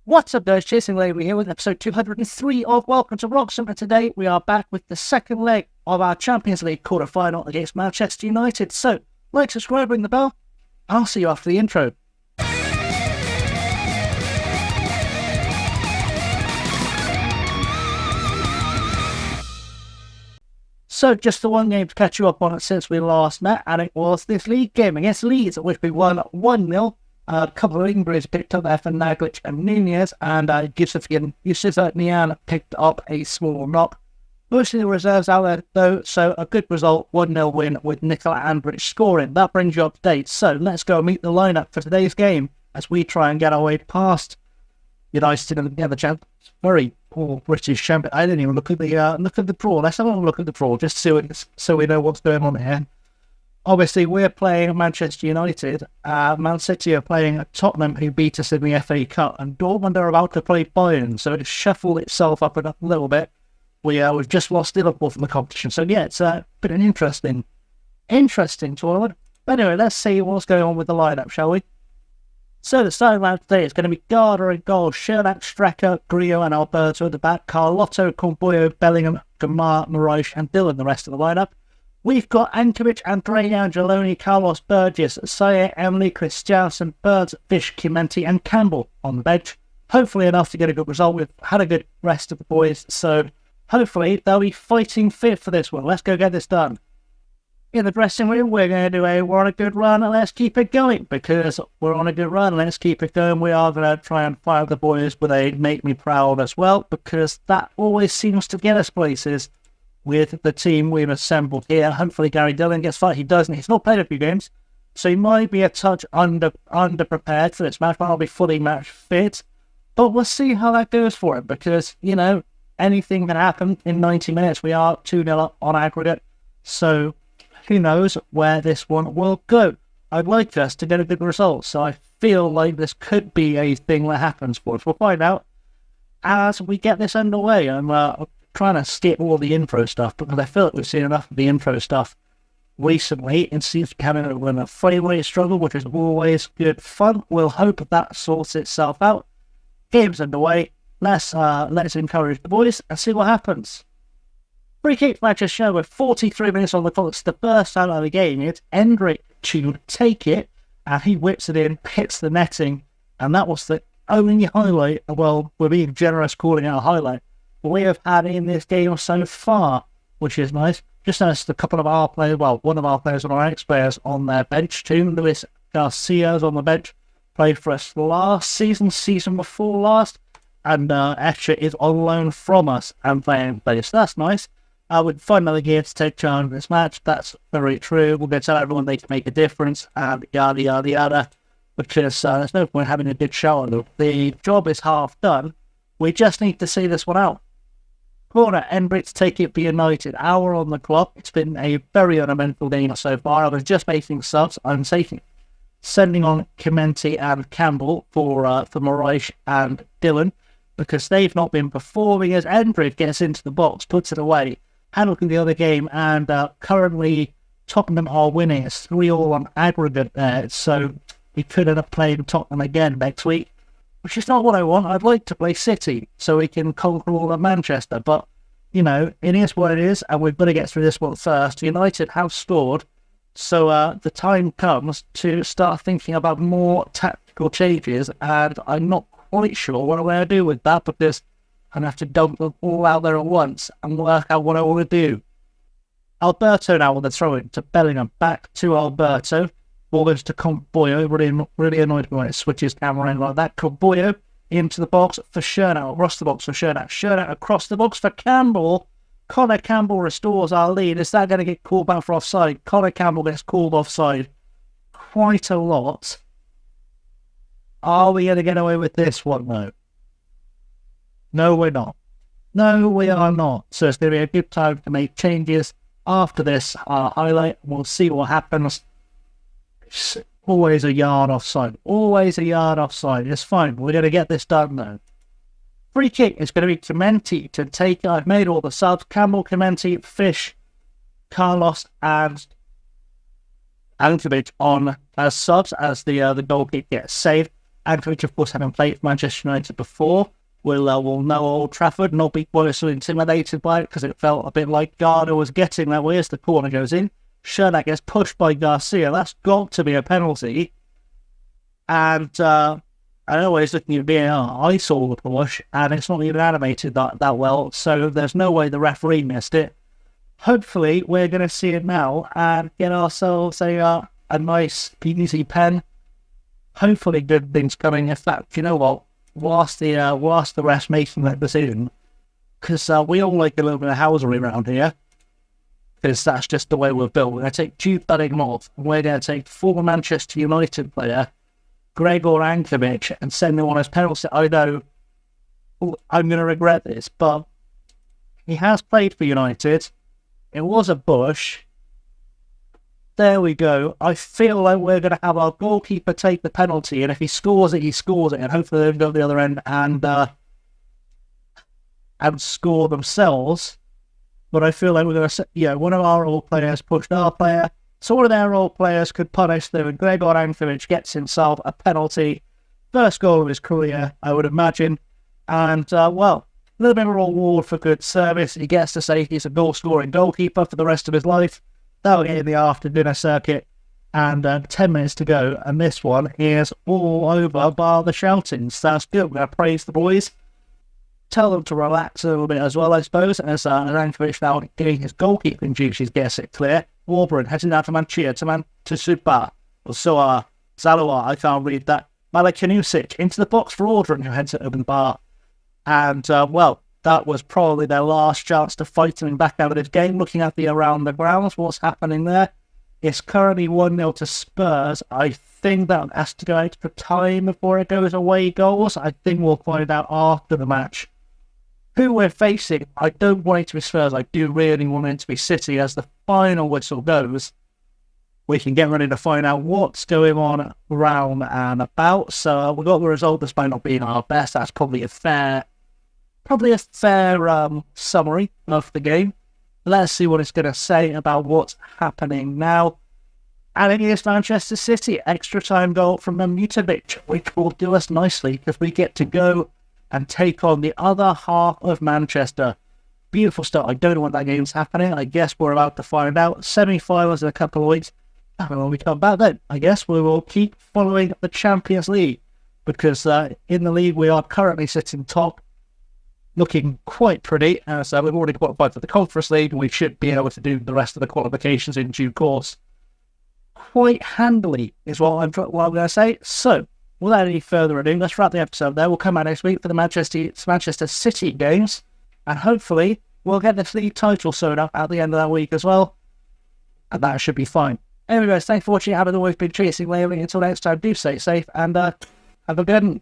What's up, guys? Chasing Labor here with episode 203 of Welcome to Wroxham, and today we are back with the second leg of our Champions League quarter-final against Manchester United. So, like, subscribe, ring the bell. I'll see you after the intro. So, just the one game to catch you up on it since we last met, and it was this league game against Leeds, which we won 1-0. A couple of injuries picked up there for Naglic and Nunez, and Yusuf Nian picked up a small knock. Most of the reserves out there, though, so a good result, 1-0 win with Nicola Andrich scoring. That brings you up to date. So let's go meet the lineup for today's game as we try and get our way past United and the other champ. Very poor British champion. I didn't even look at the draw. Let's have a look at the draw just so we know what's going on here. Obviously, we're playing Manchester United. Man City are playing Tottenham, who beat us in the FA Cup, and Dortmund are about to play Bayern, so it's shuffled itself up a little bit. We've just lost Liverpool from the competition, so yeah, it's been an interesting tournament. But anyway, let's see what's going on with the lineup, shall we? So the starting lineup today is going to be Gardner in goal, Sherlock, Stracker, Grillo, and Alberto at the back, Carlotto, Comboyo, Bellingham, Gamar, Moraes, and Dylan, the rest of the lineup. We've got Ankovic, Andrea, Angeloni, Carlos Burgess, Sayer, Emily, Christiansen, Birds, Fish, Chimenti, and Campbell on the bench. Hopefully enough to get a good result. We've had a good rest of the boys, so hopefully they'll be fighting fit for this one. Let's go get this done. In the dressing room, we're going to do we're on a good run and let's keep it going. Because we're on a good run, let's keep it going. We are going to try and fire the boys with a make me proud as well, because that always seems to get us places with the team we've assembled here. Hopefully Gary Dillon gets fired. He doesn't. He's not played a few games, so he might be a touch under-prepared for this match. Might not be fully match fit, but we'll see how that goes for him, because, you know, anything can happen in 90 minutes. We are 2-0 up on aggregate, so who knows where this one will go. I'd like us to get a good result, so I feel like this could be a thing that happens for us. We'll find out as we get this underway. I'm trying to skip all the intro stuff because I feel like we've seen enough of the intro stuff recently. It seems to be having a funny way to struggle, which is always good fun. We'll hope that sorts itself out. Game's underway. Let's encourage the boys and see what happens. Free kick match is shown with 43 minutes on the clock. It's the first time of the game. It's Endrick to take it, and he whips it in, hits the netting, and that was the only highlight. Well, we're being generous calling it a highlight we have had in this game so far, which is nice. Just noticed a couple of our players, well, one of our players and our ex-players on their bench too. Luis Garcia's on the bench, played for us last season before last, and Escher is on loan from us and playing place. So that's nice. We'd find another gear to take charge of this match. That's very true. We're going to tell everyone they can make a difference, and yada, yada, yada, because there's no point having a good show on them. The job is half done. We just need to see this one out. Corner, Enbrich take it for United. Hour on the clock. It's been a very uneventful game so far. I was just making subs. I'm sending on Chimenti and Campbell for Moraes and Dylan, because they've not been performing as Enbrich gets into the box, puts it away, handling the other game, and currently Tottenham are winning. It's 3-all on aggregate there, so we could end up playing Tottenham again next week, which is not what I want. I'd like to play City so we can conquer all of Manchester. But, you know, it is what it is, and we've got to get through this one first. United have scored, so the time comes to start thinking about more tactical changes, and I'm not quite sure what I'm going to do with that, because I'm going to have to dump them all out there at once and work out what I want to do. Alberto now on the throw-in to Bellingham. Back to Alberto. Ball goes to Comboyo. Really annoyed me when it switches camera in like that. Comboyo into the box for Chernak. Across the box for Chernak. Chernak across the box for Campbell. Connor Campbell restores our lead. Is that going to get called back for offside? Connor Campbell gets called offside quite a lot. Are we going to get away with this one, though? No, we're not. No, we are not. So it's going to be a good time to make changes after this highlight. We'll see what happens. Always a yard offside. Always a yard offside. It's fine. We're going to get this done, though. Free kick is going to be Chimenti to take. I've made all the subs. Campbell, Chimenti, Fish, Carlos, and Ankovic on as subs as the goal kick gets saved. Anchorage, of course, having played for Manchester United before, will know Old Trafford, not be quite so intimidated by it, because it felt a bit like Garner was getting that way as the corner goes in. Sherlock gets pushed by Garcia. That's got to be a penalty. And I know he's looking at VAR. I saw the push, and it's not even animated that well, so there's no way the referee missed it. Hopefully, we're going to see it now and get ourselves a nice, easy pen. Hopefully, good things coming. In fact, you know what? Whilst the rest making that decision, because we all like a little bit of housery around here, because that's just the way we're built. We're going to take Jude Bellingham off, and we're going to take former Manchester United player Gregor Ankovic and send him on as penalty. I know I'm going to regret this, but he has played for United. It was a bush. There we go. I feel like we're going to have our goalkeeper take the penalty, and if he scores it, he scores it, and hopefully they'll go to the other end and score themselves. But I feel like we're going to, one of our role players pushed our player, so one of their role players could punish them, and Gregor Ankovic gets himself a penalty. First goal of his career, I would imagine. And, a little bit of a reward for good service. He gets to say he's a goal-scoring goalkeeper for the rest of his life. That'll get in the after-dinner circuit, and 10 minutes to go, and this one is all over bar the shoutings. That's good. We're going to praise the boys, tell them to relax a little bit as well, I suppose, as Rankovic now getting his goalkeeping duties gets it clear. Warburton heading down to Manchia, to Supa, or Zaloa, I can't read that. Malakanusic into the box for Audrin, who heads it over the bar. And, that was probably their last chance to fight him back out of this game. Looking at the around the grounds, what's happening there? It's currently 1-0 to Spurs. I think that has to go extra time before it goes away goals. I think we'll find out after the match who we're facing. I don't want it to be Spurs. I do really want it to be City. As the final whistle goes, we can get ready to find out what's going on around and about. So we got the result despite not being our best. That's probably a fair summary of the game. Let's see what it's going to say about what's happening now. And it is Manchester City, extra time goal from Man Utd, which will do us nicely because we get to go and take on the other half of Manchester. Beautiful start. I don't know when that game's happening. I guess we're about to find out. Semi-finals in a couple of weeks. And when we come back then, I guess we will keep following the Champions League, because in the league we are currently sitting top, looking quite pretty. So we've already qualified for the Conference League, and we should be able to do the rest of the qualifications in due course quite handily, is what I'm going to say. So, without any further ado, let's wrap the episode there. We'll come back next week for the Manchester City games, and hopefully we'll get the league title sewn up at the end of that week as well, and that should be fine. Anyway, guys, thanks for watching. I haven't always been chasing lately. Until next time, do stay safe, and have a good one.